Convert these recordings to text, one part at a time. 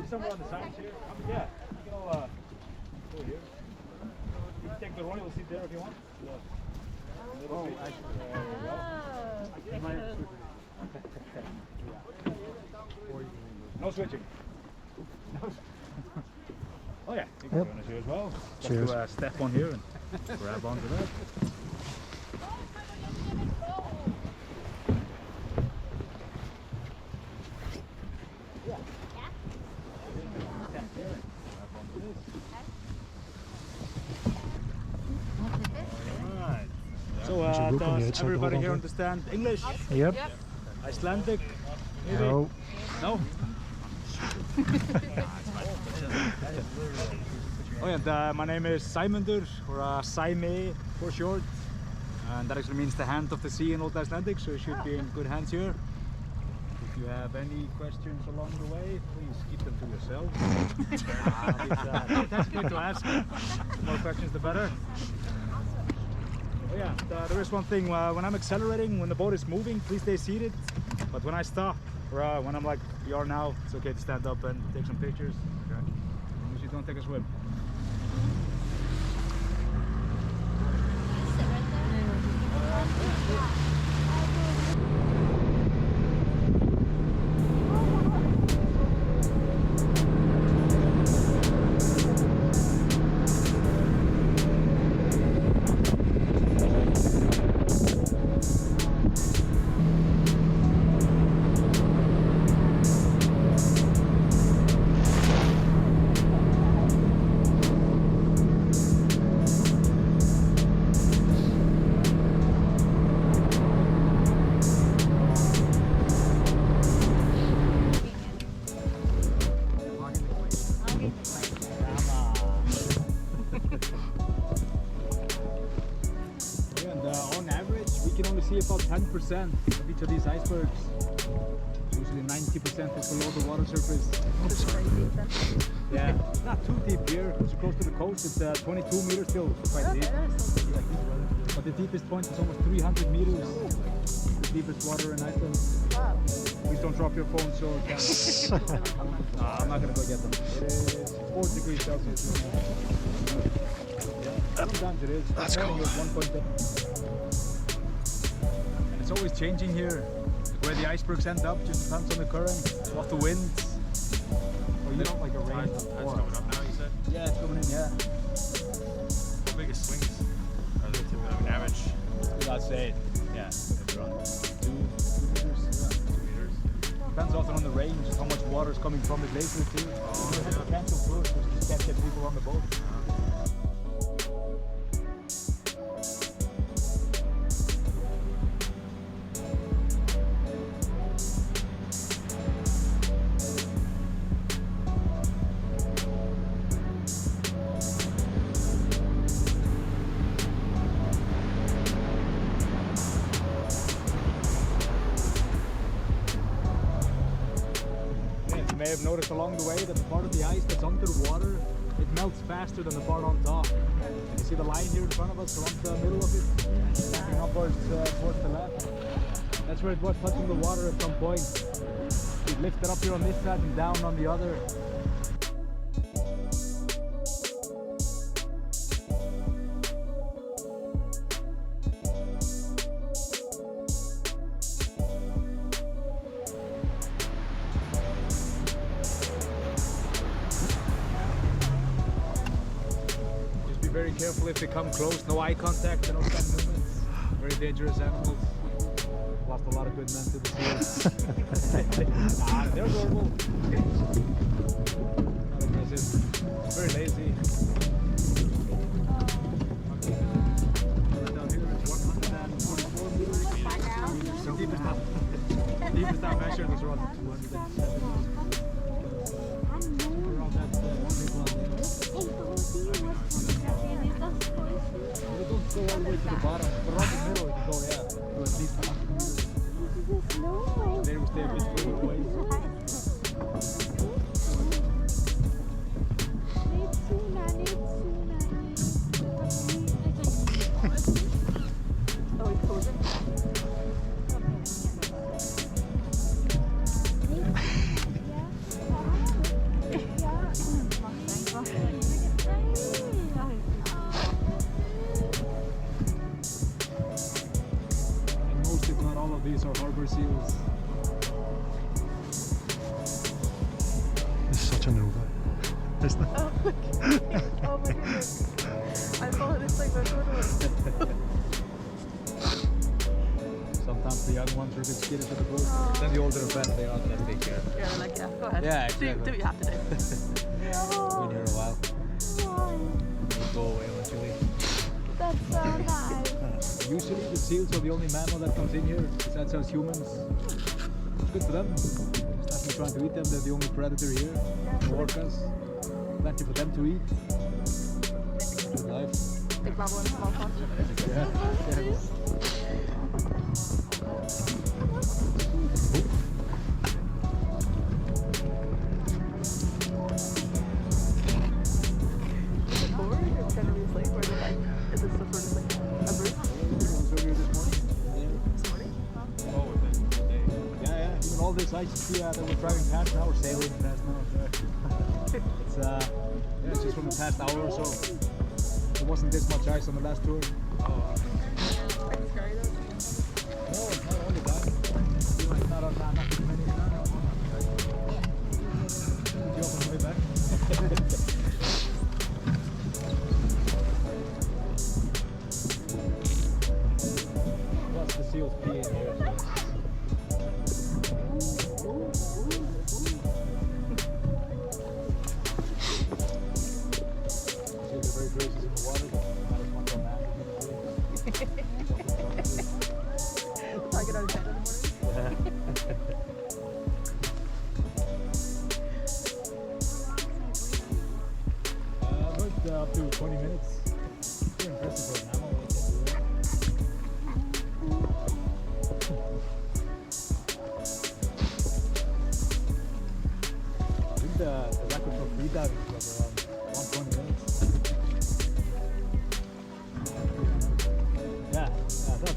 Somewhere on the sides here. Yeah, you can all go here. You can take the royal seat there if you want. Yeah. No switching. Oh yeah, you can join us here as well. Cheers. Just step on here and grab onto that. So does everybody here understand English? Yep. Icelandic? Maybe? No. No? Oh yeah, my name is Sæmundur, or Siméé for short. And that actually means the hand of the sea in Old Icelandic, so you should be in good hands here. If you have any questions along the way, please keep them to yourself. That's good to ask. The more questions, the better. Oh yeah, there is one thing, when I'm accelerating, when the boat is moving, please stay seated. But when I stop, or when I'm like you are now, it's okay to stand up and take some pictures. Okay. As long as you don't take a swim. See about 10% of each of these icebergs. Usually 90% is below the water surface. Yeah, it's not too deep here. It's close to the coast. It's 22 meters still, so quite deep. But the deepest point is almost 300 meters. The deepest water in Iceland. Please don't drop your phone, so I'm not gonna go get them. It is 4 degrees Celsius. Yeah, sometimes it is. That's cool. It's always changing here. Where the icebergs end up just depends on the current, what the winds. Well, you don't like a rain. That's coming up now, you said? Yeah, it's coming in, yeah. How big is swings? Are they typically an average? I'd say, yeah, maybe around 2 meters. Yeah, 2 meters. Depends also on the range, how much water is coming from the glacier too. Oh, yeah. Potential flood, because you just can't get people on the boat. You may have noticed along the way that the part of the ice that's under the water, it melts faster than the part on top. And you see the line here in front of us, around the middle of it, stepping upwards towards the left. That's where it was touching the water at some point. It lifted up here on this side and down on the other. Very careful if they come close, no eye contact, no sudden movements. Very dangerous animals. Lost a lot of good men to the sea. Nah, they're adorable. Not aggressive. Very lazy. Down here it's 144 meters. The deepest I measured was around 207 meters. Around that big one there. Don't go all the way to the bottom, but around the middle you can go, yeah, to at least 100 meters. There we stay a bit further away. Oh my goodness. I thought it's like a good one. Sometimes the young ones are a bit scared of the boat. Then the older friend, they are gonna take care. Yeah, they're like, yeah, go ahead. Yeah, exactly. Do what you have to do. Been here a while. We'll go away eventually. That's so nice. Usually the seals are the only mammal that comes in here besides us humans. It's good for them. There's nothing trying to eat them. They're the only predator here. The orcas. Plenty for them to eat. Good life. Big bubble and small pot. Yeah. All this ice that we're driving past now, we're sailing past now. It's just from the past hour or so. There wasn't this much ice on the last tour. Are you scary though? No, not all the time. Not too many. Did you open the way back? Plus the seals pee in here. Up to 20 minutes. Pretty impressive for an animal. I think the record for free diving was around 120 minutes. Yeah, that's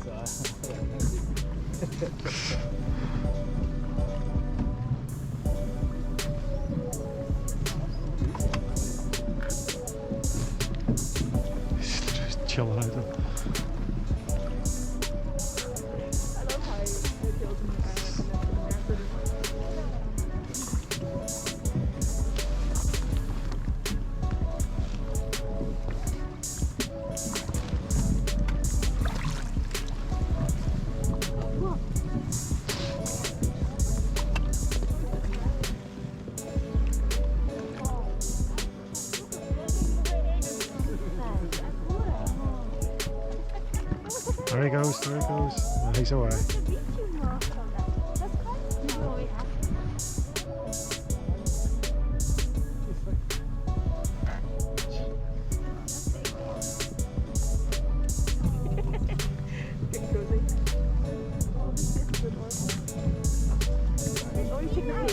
Chilling out. I love how it feels in the There he goes, there he goes. And he's away.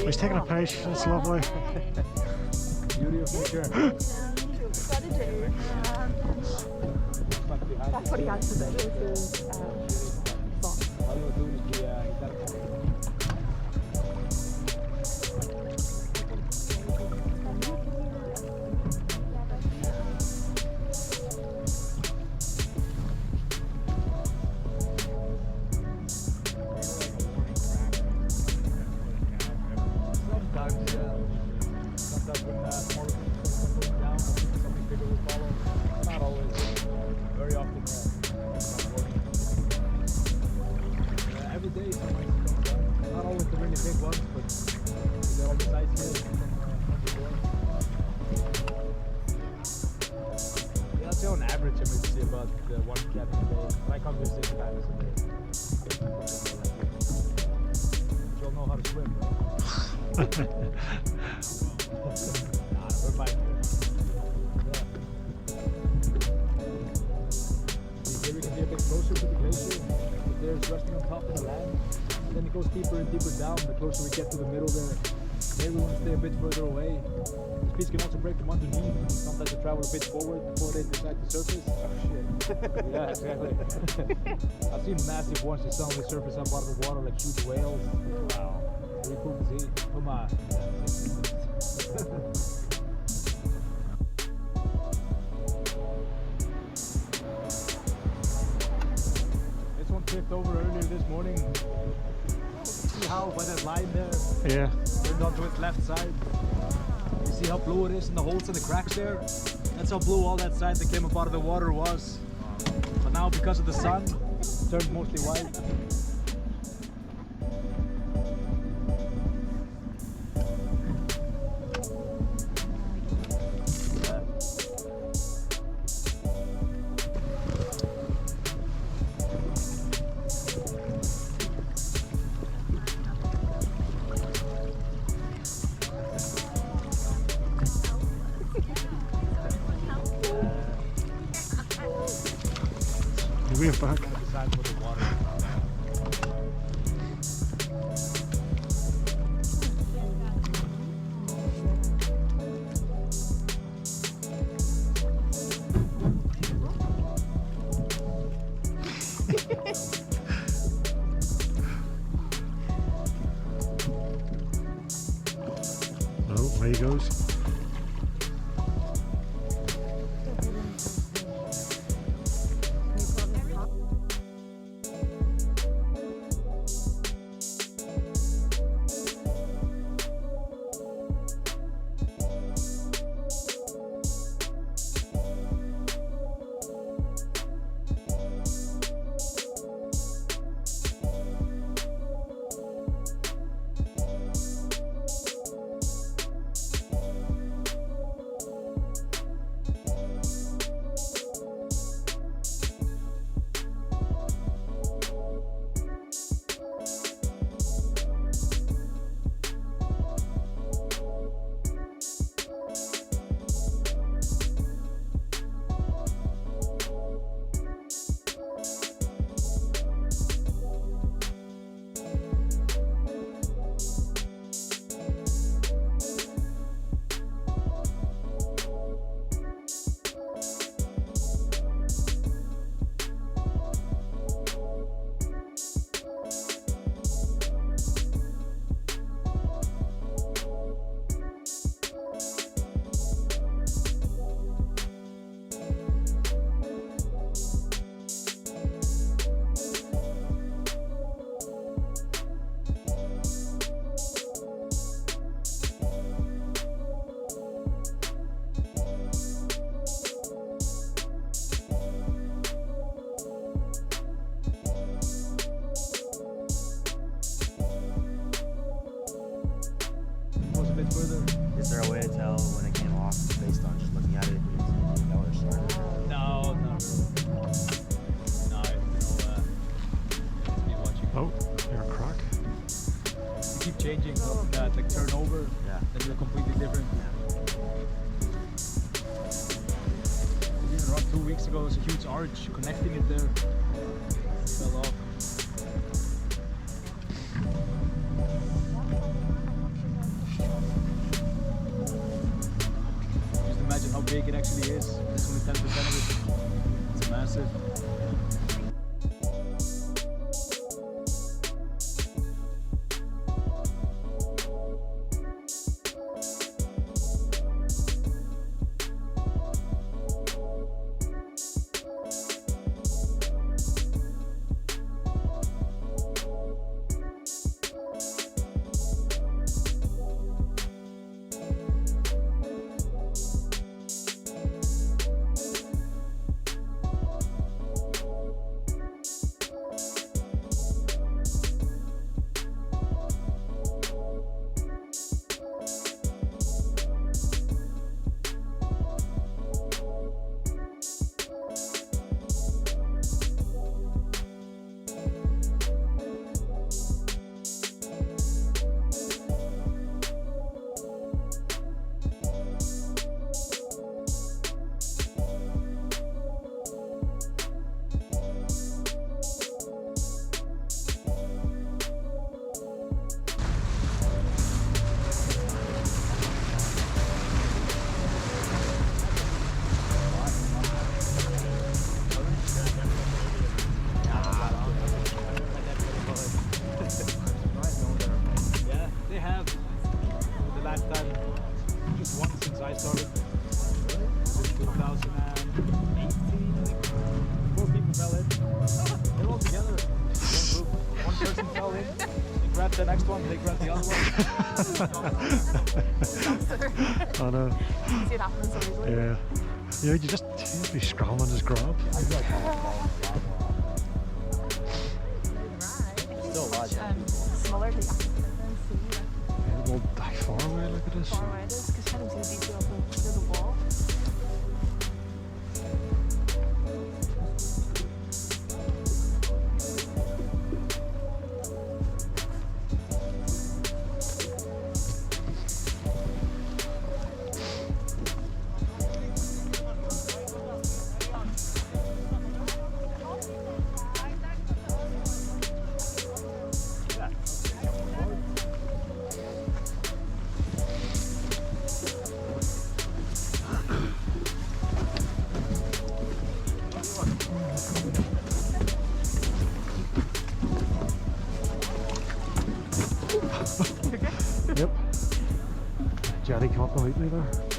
He's taking a page, that's lovely. beauty of nature. That's what he has to say. This is fun. All you're doing is sometimes when smaller people come down, something bigger will follow. Not always. Very often, every day something comes down. Not always the really big ones, but they're on the side here. Yeah, I'd say on average, I mean, see about one cat a day. But I come here 6 times a day. You all know how to swim, right? Nah, we're fine here. Here we can be a bit closer to the glacier. There's resting on top of the land. And then it goes deeper and deeper down. The closer we get to the middle there, maybe we want to stay a bit further away. The speeds can also break from underneath. Sometimes they travel a bit forward before they decide to surface. Oh shit. Yeah, exactly. I've seen massive ones that suddenly surface up out of the water like huge whales. Wow. Pretty cool to see. Come on. This one tipped over earlier this morning. See how by that line there? Yeah. Turned onto its left side. You See how blue it is in the holes and the cracks there? That's how blue all that sand that came up out of the water was. But now because of the sun, it turned mostly white. We're back. Decide for the water. Oh, away he goes. Is there a way to tell when it came off based on just looking at it? If you know where it started? No, not really. No, be watching. Oh, you're a croc. You keep changing that, like turnover. Yeah. Then you're completely different. Even around 2 weeks ago, there was a huge arch connecting it there. Fell off. Just imagine how big it actually is. It's only 10% of it. It's massive. at the next one, take her at the other one. I know. See it happening so easily. Yeah. You know, you just be scrambling his grab. Still alive, yeah. Smaller to see Yeah, well, how far away, look at this. far away it is because kind of see the detail of the wall. Yep. Jetty come up and meet me there.